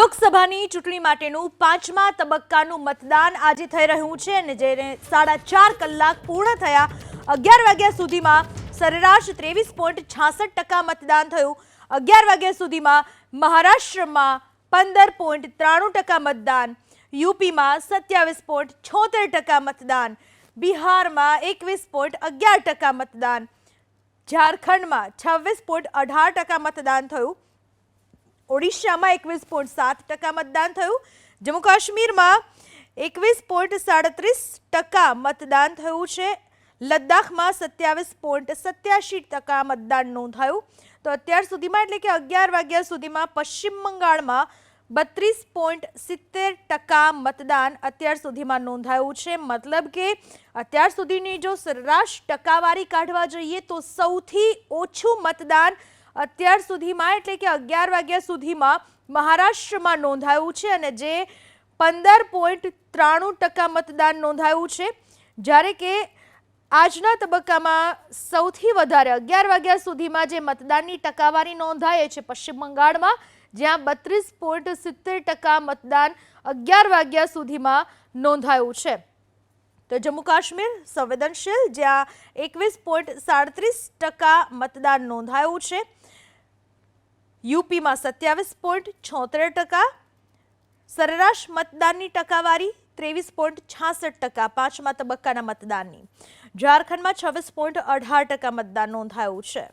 લોકસભાની ચૂંટણી માટેનું પાંચમા તબક્કાનું મતદાન આજે થઈ રહ્યું છે અને જેને 4.5 કલાક પૂર્ણ થયા 11 વાગ્યા સુધીમાં સરેરાશ 23.66% મતદાન થયું। 11 વાગ્યા સુધીમાં મહારાષ્ટ્રમાં 15.93% મતદાન, યુપીમાં 27.76% મતદાન, બિહારમાં 21.11% મતદાન, ઝારખંડમાં 26.18% મતદાન થયું, ઓડિશામાં 21.7% મતદાન થયું, જમ્મુ કાશ્મીરમાં 21.37% મતદાન થયું છે, લદ્દાખમાં 27.87% મતદાન નોંધાયું। તો અત્યાર સુધીમાં એટલે કે 11 વાગ્યા સુધીમાં પશ્ચિમ બંગાળમાં 32.70% મતદાન અત્યાર સુધીમાં નોંધાયું છે। મતલબ કે અત્યાર સુધીની જો સરેરાશ ટકાવારી કાઢવા જઈએ તો સૌથી ઓછું મતદાન અત્યાર સુધીમાં એટલે કે 11 વાગ્યા સુધીમાં મહારાષ્ટ્રમાં નોંધાયું છે અને જે 15.93% મતદાન નોંધાયું છે, જ્યારે કે આજના તબક્કામાં સૌથી વધારે 11 વાગ્યા સુધીમાં જે મતદાનની ટકાવારી નોંધાય છે પશ્ચિમ બંગાળમાં, જ્યાં 32.70% મતદાન 11 વાગ્યા સુધીમાં નોંધાયું છે। તો જમ્મુ કાશ્મીર સંવેદનશીલ, જ્યાં 21.37% મતદાન નોંધાયું છે, યુપીમાં 27.76%, સરેરાશ મતદાનની ટકાવારી 23.66% પાંચમા તબક્કાના મતદાનની, ઝારખંડમાં 26.18% મતદાન નોંધાયું છે।